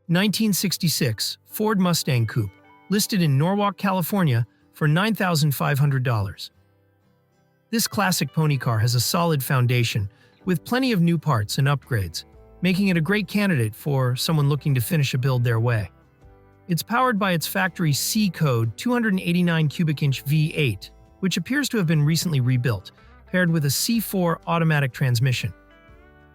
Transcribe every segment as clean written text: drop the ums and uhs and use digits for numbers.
1966 Ford Mustang Coupe, listed in Norwalk, California for $9,500. This classic pony car has a solid foundation with plenty of new parts and upgrades, making it a great candidate for someone looking to finish a build their way. It's powered by its factory C-code 289 cubic inch V8, which appears to have been recently rebuilt, paired with a C4 automatic transmission.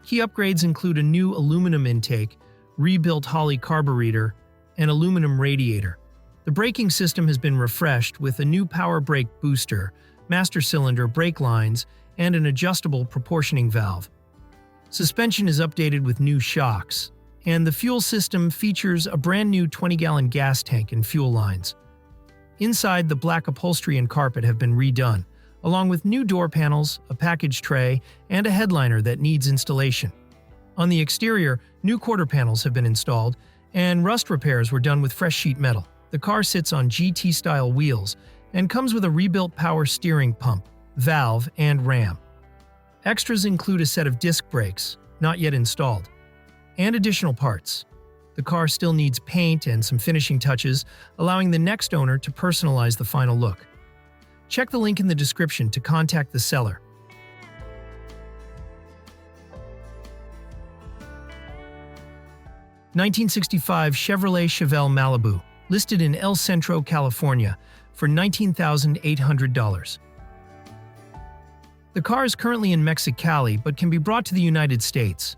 Key upgrades include a new aluminum intake, rebuilt Holley carburetor, and aluminum radiator. The braking system has been refreshed with a new power brake booster, master cylinder brake lines, and an adjustable proportioning valve. Suspension is updated with new shocks, and the fuel system features a brand new 20-gallon gas tank and fuel lines. Inside, the black upholstery and carpet have been redone, along with new door panels, a package tray, and a headliner that needs installation. On the exterior, new quarter panels have been installed, and rust repairs were done with fresh sheet metal. The car sits on GT-style wheels and comes with a rebuilt power steering pump, valve, and ram. Extras include a set of disc brakes, not yet installed, and additional parts. The car still needs paint and some finishing touches, allowing the next owner to personalize the final look. Check the link in the description to contact the seller. '65 Chevrolet Malibu, listed in El Centro, California, for $19,800. The car is currently in Mexicali but can be brought to the United States.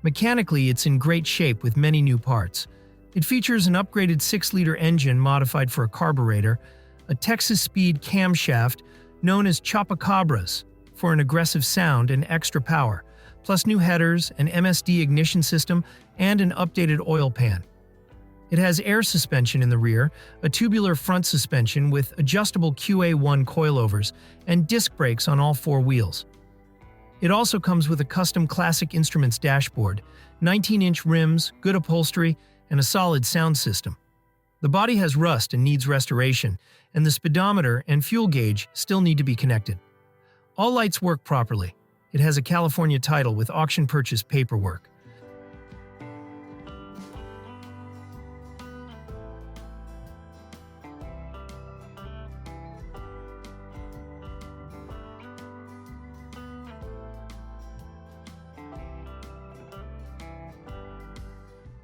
Mechanically, it's in great shape with many new parts. It features an upgraded 6-liter engine modified for a carburetor, a Texas Speed camshaft known as Chupacabras for an aggressive sound and extra power, plus new headers, an MSD ignition system, and an updated oil pan. It has air suspension in the rear, a tubular front suspension with adjustable QA1 coilovers, and disc brakes on all 4 wheels. It also comes with a custom Classic Instruments dashboard, 19-inch rims, good upholstery, and a solid sound system. The body has rust and needs restoration, and the speedometer and fuel gauge still need to be connected. All lights work properly. It has a California title with auction purchase paperwork.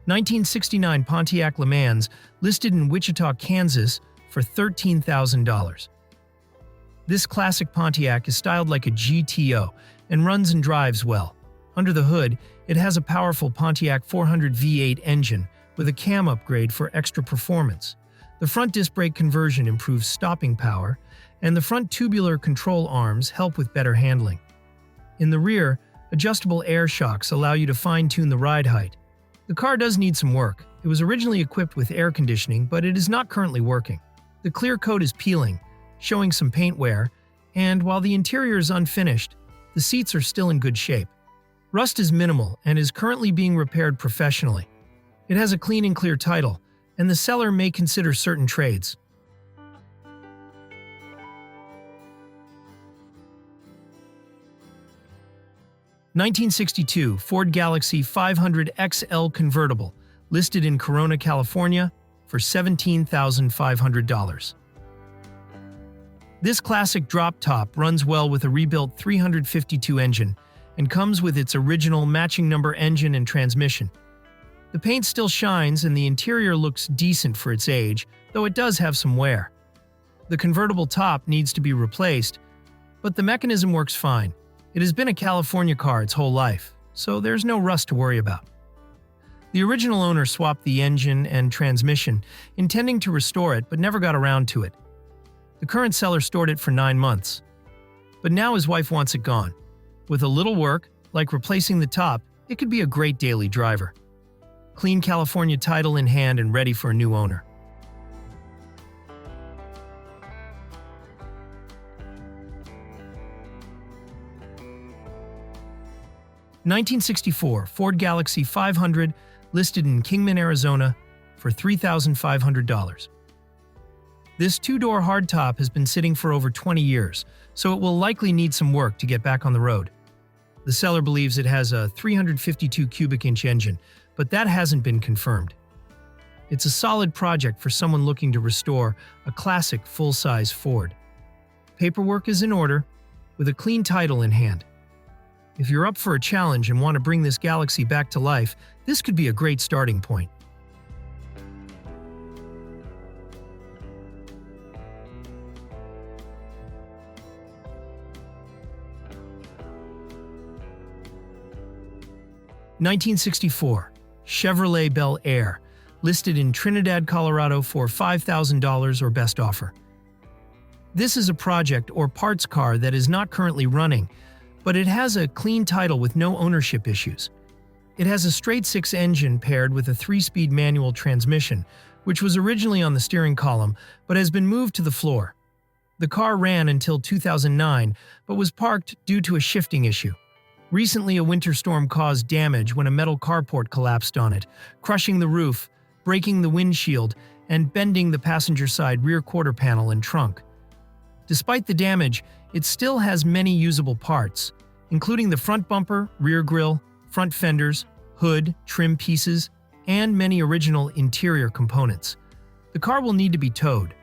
'69 Pontiac LeMans, listed in Wichita, Kansas, for $13,000. This classic Pontiac is styled like a GTO and runs and drives well. Under the hood, it has a powerful Pontiac 400 V8 engine with a cam upgrade for extra performance. The front disc brake conversion improves stopping power, and the front tubular control arms help with better handling. In the rear, adjustable air shocks allow you to fine-tune the ride height. The car does need some work. It was originally equipped with air conditioning, but it is not currently working. The clear coat is peeling, showing some paint wear, and while the interior is unfinished, the seats are still in good shape. Rust is minimal and is currently being repaired professionally. It has a clean and clear title, and the seller may consider certain trades. '62 Ford Galaxie 500 XL Convertible, listed in Corona, California, for $17,500. This classic drop-top runs well with a rebuilt 352 engine and comes with its original matching number engine and transmission. The paint still shines and the interior looks decent for its age, though it does have some wear. The convertible top needs to be replaced, but the mechanism works fine. It has been a California car its whole life, so there's no rust to worry about. The original owner swapped the engine and transmission, intending to restore it but never got around to it. The current seller stored it for 9 months, but now his wife wants it gone. With a little work, like replacing the top, it could be a great daily driver. Clean California title in hand and ready for a new owner. '64 Ford Galaxie 500, listed in Kingman, Arizona, for $3,500. This 2-door hardtop has been sitting for over 20 years, so it will likely need some work to get back on the road. The seller believes it has a 352 cubic inch engine but that hasn't been confirmed. It's a solid project for someone looking to restore a classic full-size Ford. Paperwork is in order, with a clean title in hand. If you're up for a challenge and want to bring this Galaxie back to life, this could be a great starting point. (1964) Chevrolet Bel Air, listed in Trinidad, Colorado for $5,000 or best offer. This is a project or parts car that is not currently running, but it has a clean title with no ownership issues. It has a straight-six engine paired with a 3-speed manual transmission, which was originally on the steering column but has been moved to the floor. The car ran until 2009 but was parked due to a shifting issue. Recently, a winter storm caused damage when a metal carport collapsed on it, crushing the roof, breaking the windshield, and bending the passenger side rear quarter panel and trunk. Despite the damage, it still has many usable parts, including the front bumper, rear grille, front fenders, hood, trim pieces, and many original interior components. The car will need to be towed,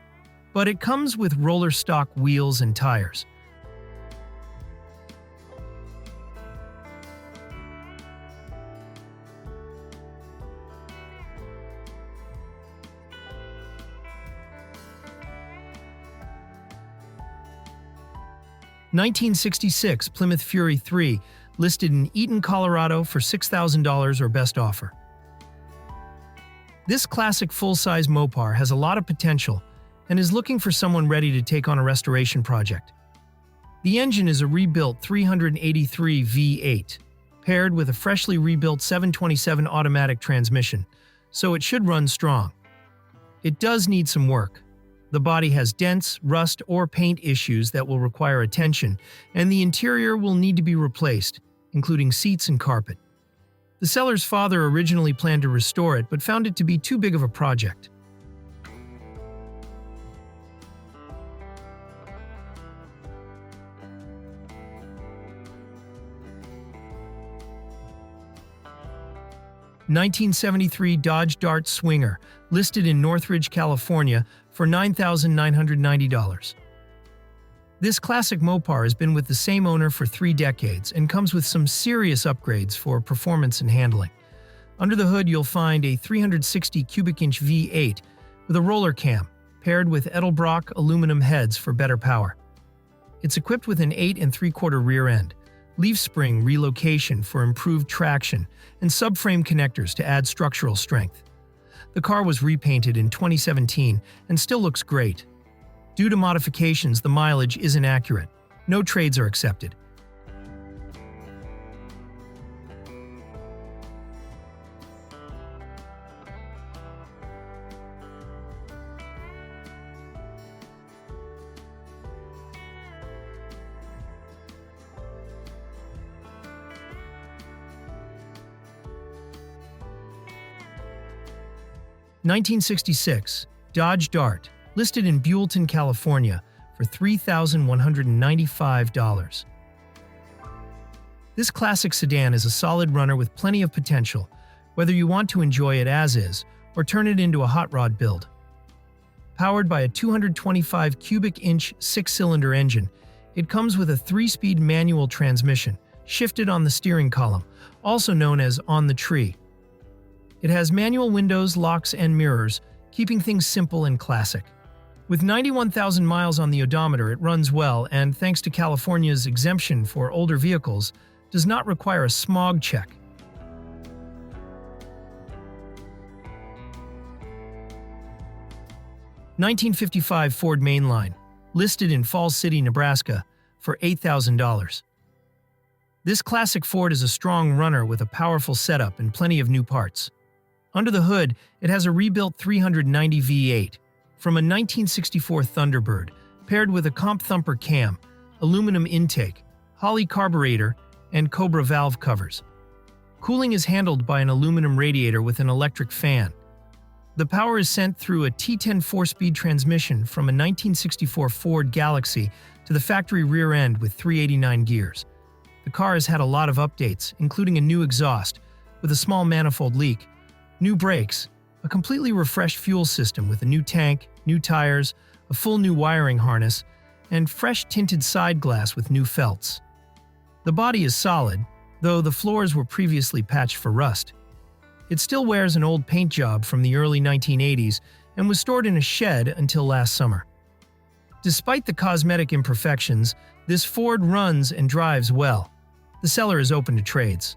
but it comes with roller stock wheels and tires. (1966) Plymouth Fury III, listed in Eaton, Colorado for $6,000 or best offer. This classic full-size Mopar has a lot of potential and is looking for someone ready to take on a restoration project. The engine is a rebuilt 383 V8, paired with a freshly rebuilt 727 automatic transmission, so it should run strong. It does need some work. The body has dents, rust, or paint issues that will require attention, and the interior will need to be replaced, including seats and carpet. The seller's father originally planned to restore it but found it to be too big of a project. (1973) Dodge Dart Swinger, listed in Northridge, California for $9,990. This classic Mopar has been with the same owner for 3 decades and comes with some serious upgrades for performance and handling. Under the hood, you'll find a 360 cubic inch V8 with a roller cam, paired with Edelbrock aluminum heads for better power. It's equipped with an 8 3/4 rear end, leaf spring relocation for improved traction, and subframe connectors to add structural strength. The car was repainted in 2017 and still looks great. Due to modifications, the mileage isn't accurate. No trades are accepted. (1966) Dodge Dart, listed in Buellton, California for $3,195. This classic sedan is a solid runner with plenty of potential, whether you want to enjoy it as is or turn it into a hot rod build. Powered by a 225 cubic inch 6-cylinder engine, it comes with a 3-speed manual transmission, shifted on the steering column, also known as on the tree. It has manual windows, locks, and mirrors, keeping things simple and classic. With 91,000 miles on the odometer, it runs well and, thanks to California's exemption for older vehicles, does not require a smog check. (1955) Ford Mainline, listed in Falls City, Nebraska for $8,000. This classic Ford is a strong runner with a powerful setup and plenty of new parts. Under the hood, it has a rebuilt 390 V8 from a 1964 Thunderbird, paired with a comp thumper cam, aluminum intake, Holley carburetor, and Cobra valve covers. Cooling is handled by an aluminum radiator with an electric fan. The power is sent through a T10 4-speed transmission from a 1964 Ford Galaxie to the factory rear end with 389 gears. The car has had a lot of updates, including a new exhaust, with a small manifold leak, new brakes, a completely refreshed fuel system with a new tank, new tires, a full new wiring harness, and fresh tinted side glass with new felts. The body is solid, though the floors were previously patched for rust. It still wears an old paint job from the early 1980s and was stored in a shed until last summer. Despite the cosmetic imperfections, this Ford runs and drives well. The seller is open to trades.